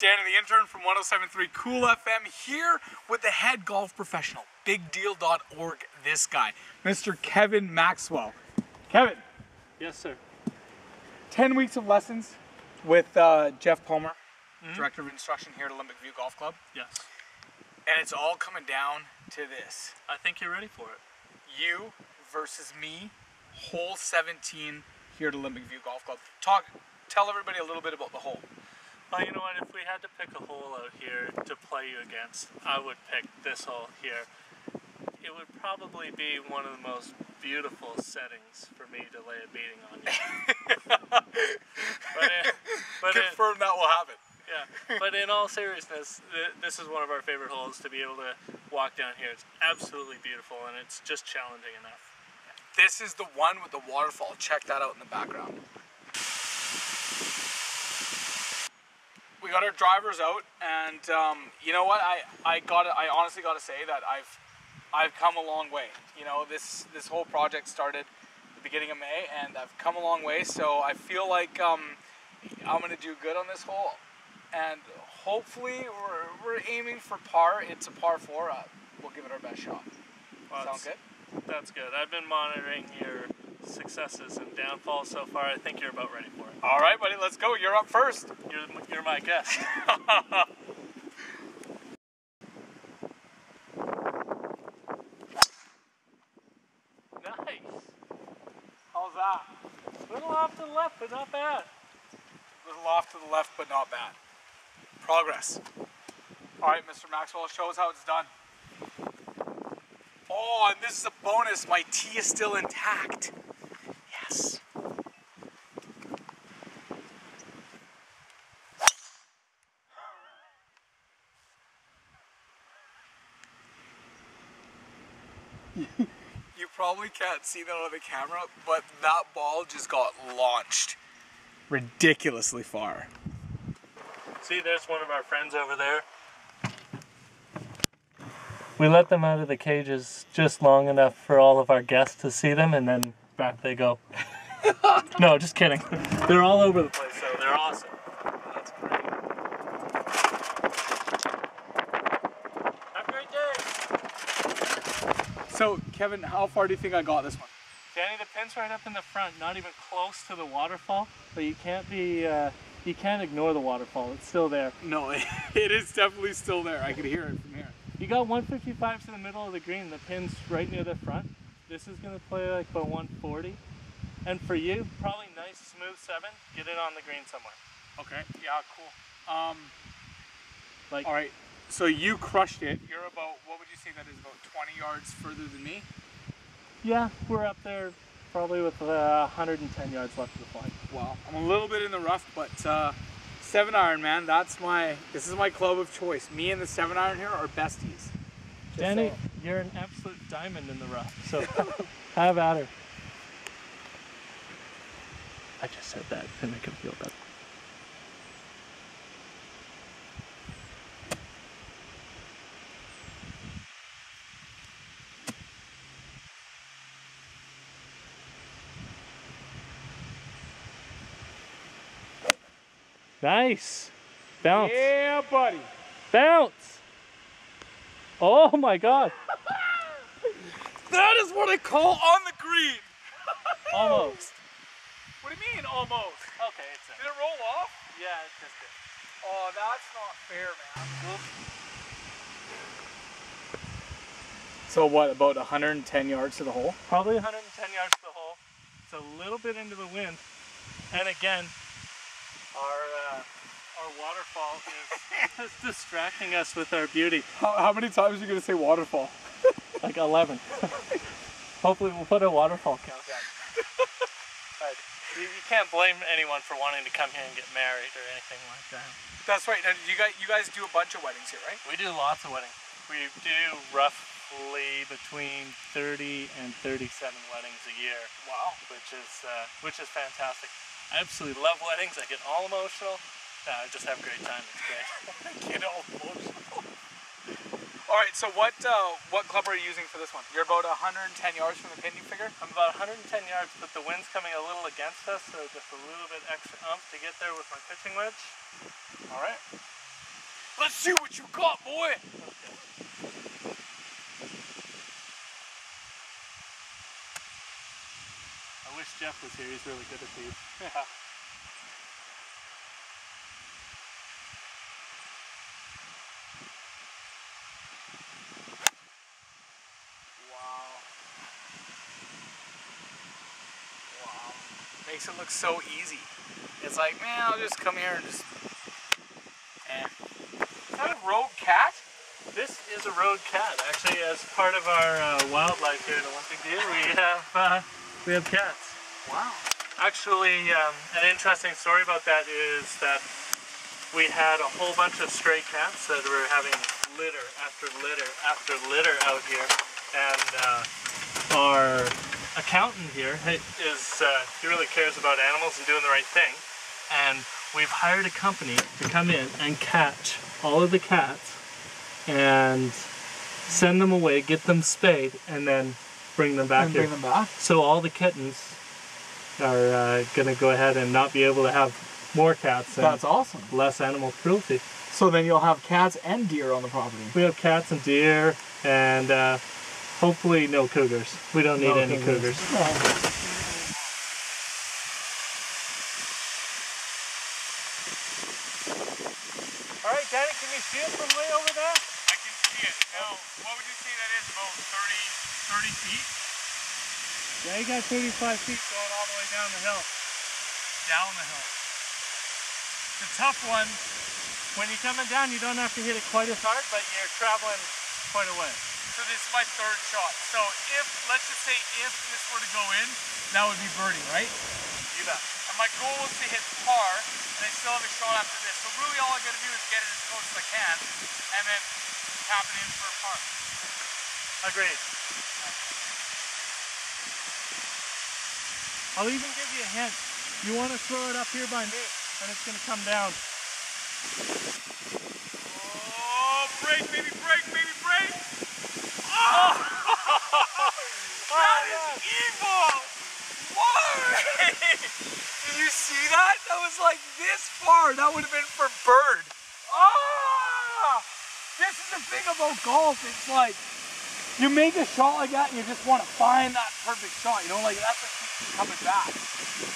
Danny the Intern from 107.3 Cool FM here with the head golf professional, bigdeal.org, this guy, Mr. Kevin Maxwell. Kevin. Yes, sir. 10 weeks of lessons with Jeff Palmer, Director of Instruction here at Olympic View Golf Club. Yes. And it's all coming down to this. I think you're ready for it. You versus me, hole 17 here at Olympic View Golf Club. Tell everybody a little bit about the hole. Well, you know what, if we had to pick a hole out here to play you against, I would pick this hole here. It would probably be one of the most beautiful settings for me to lay a beating on you. Confirm that will happen. Yeah, but in all seriousness, this is one of our favorite holes to be able to walk down here. It's absolutely beautiful and it's just challenging enough. This is the one with the waterfall. Check that out in the background. We got our drivers out, and you know what? I honestly got to say that I've come a long way. You know, this whole project started at the beginning of May, and I've come a long way. So I feel like I'm gonna do good on this hole, and hopefully we're aiming for par. It's a par 4. We'll give it our best shot. Well, sound good? That's good. I've been monitoring your successes and downfalls so far. I think you're about ready for it. All right, buddy, let's go. You're up first. You're my guest. Nice. How's that? A little off to the left, but not bad. A little off to the left, but not bad. Progress. All right, Mr. Maxwell, show us how it's done. Oh, and this is a bonus. My tee is still intact. Yes. You probably can't see that on the camera, but that ball just got launched ridiculously far. See, there's one of our friends over there. We let them out of the cages just long enough for all of our guests to see them, and then back they go. No, just kidding. They're all over the place, so they're awesome. That's great. Have a great day. So, Kevin, how far do you think I got this one? Danny, the pin's right up in the front, not even close to the waterfall, but you can't ignore the waterfall. It's still there. No, it is definitely still there. I can hear it from here. You got 155 to the middle of the green. The pin's right near the front. This is going to play like about 140. And for you, probably nice, smooth 7. Get it on the green somewhere. Okay, yeah, cool. All right, so you crushed it. You're about, what would you say that is, about 20 yards further than me? Yeah, we're up there probably with 110 yards left to the flag. Wow, I'm a little bit in the rough, but 7-iron, man, this is my club of choice. Me and the 7-iron here are besties. Danny, you're an absolute diamond in the rough, so have at her. I just said that to make him feel better. Nice. Bounce. Yeah, buddy. Bounce. Oh my God. That is what I call on the green. Almost. What do you mean, almost? Okay, it's in. Did it roll off? Yeah, it just did. Oh, that's not fair, man. So what, about 110 yards to the hole? Probably 110 yards to the hole. It's a little bit into the wind. And again, our waterfall is distracting us with our beauty. How many times are you going to say waterfall? Like 11. Hopefully we'll put a waterfall count down. But you can't blame anyone for wanting to come here and get married or anything like that. That's right. Now, you guys do a bunch of weddings here, right? We do lots of weddings. We do roughly between 30 and 37 weddings a year. Wow. Which is fantastic. I absolutely love weddings. I get all emotional. I just have a great time. It's great. Get all emotional. All right, so what club are you using for this one? You're about 110 yards from the pin, you figure? I'm about 110 yards, but the wind's coming a little against us, so just a little bit extra oomph to get there with my pitching wedge. All right. Let's see what you got, boy. I wish Jeff was here. He's really good at these. Yeah. Wow. Makes it look so easy. It's like, man, I'll just come here and just... Is that a rogue cat? This is a road cat. Actually, as part of our wildlife here at Olympic View, we have cats. Wow. Actually, an interesting story about that is that we had a whole bunch of stray cats that were having litter after litter after litter out here, and our accountant here he really cares about animals and doing the right thing, and we've hired a company to come in and catch all of the cats and send them away, get them spayed, and then bring them back here. Bring them back? So all the kittens are going to go ahead and not be able to have more cats. And that's awesome. Less animal cruelty. So then you'll have cats and deer on the property. We have cats and deer, and hopefully no cougars. We don't need any cougars. All right, Danny, can you see it from way over there? I can see it. Now, what would you say that is, about 30 feet? Yeah, you got 35 feet going all the way down the hill. Down the hill. It's a tough one. When you're coming down, you don't have to hit it quite as hard, but you're traveling quite a way. So this is my third shot. So if, let's just say if this were to go in, that would be birdie, right? You bet. And my goal is to hit par, and I still have a shot after this. So really all I gotta do is get it as close as I can, and then tap it in for a par. Agreed. I'll even give you a hint. You want to throw it up here by me, and it's going to come down. Oh, break, baby, break, baby, break! Oh! That is evil! Why? Did you see that? That was like this far. That would have been for bird. Ah! This is the thing about golf. It's like, you make a shot like that and you just want to find that perfect shot, you know, like that's what keeps you coming back.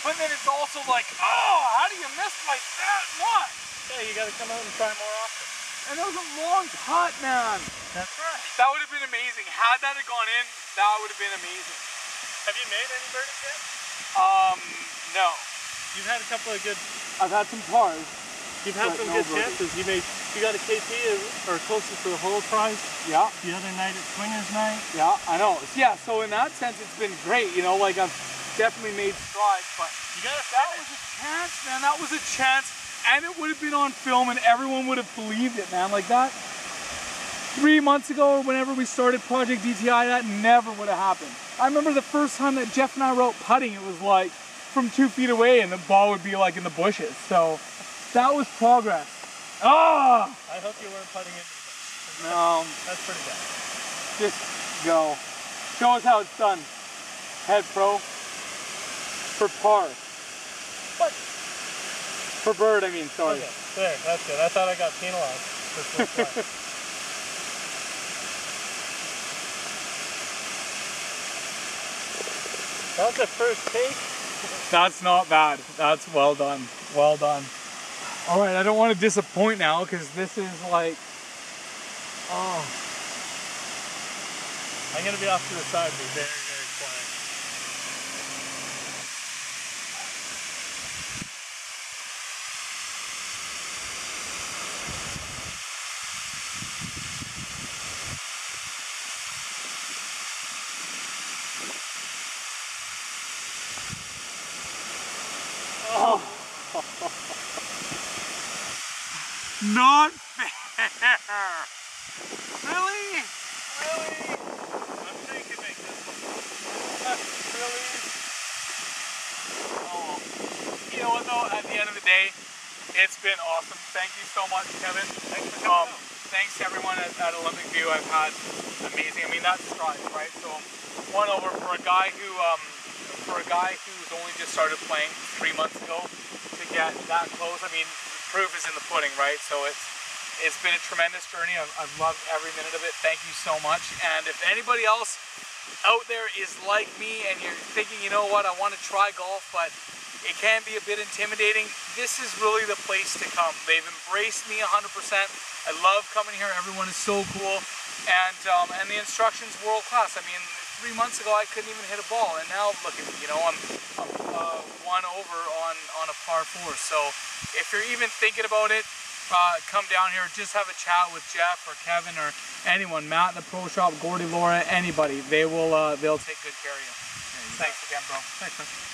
But then it's also like, oh, how do you miss like that much? Yeah, you got to come out and try more often. And it was a long putt, man. That's right. That would have been amazing. Had that gone in, that would have been amazing. Have you made any birdies yet? No. You've had a couple of good... I've had some pars. You've had some good chances. You got a KP or closest to the whole prize. Yeah. The other night at Swingers Night. Yeah, I know. Yeah, so in that sense, it's been great. You know, like I've definitely made strides, but you gotta that was a chance, man. That was a chance, and it would have been on film, and everyone would have believed it, man. Like that. 3 months ago, or whenever we started Project DTI, that never would have happened. I remember the first time that Jeff and I were out putting, it was like from 2 feet away, and the ball would be like in the bushes. So that was progress. Oh! I hope you weren't putting into the bush. No. That's pretty bad. Just go. Show us how it's done. Head pro. For par. What? For bird, I mean, sorry. Okay, there, that's good. I thought I got penalized. That was the first take. That's not bad. That's well done. Well done. All right, I don't want to disappoint now because this is like, oh. I'm going to be off to the side and be very, very quiet. Oh. Not fair. Really? Really? I'm sure you can make this one. Really? Oh. You know what though, at the end of the day, it's been awesome. Thank you so much, Kevin. Thanks for coming out. Thanks to everyone at Olympic View. I've had amazing. I mean, that's strides, right? So, one over for a guy who's only just started playing 3 months ago to get that close. I mean, proof is in the pudding, right? So It's been a tremendous journey. I've loved every minute of it. Thank you so much. And if anybody else out there is like me and you're thinking, you know what, I want to try golf, but it can be a bit intimidating, this is really the place to come. They've embraced me 100%. I love coming here. Everyone is so cool. And the instruction's world class. I mean, 3 months ago I couldn't even hit a ball, and now look at me, you know, I'm one over on a par 4. So if you're even thinking about it, come down here, just have a chat with Jeff or Kevin or anyone, Matt in the pro shop, Gordy, Laura, anybody. They'll take good care of you. Thanks again, bro. Thanks, man.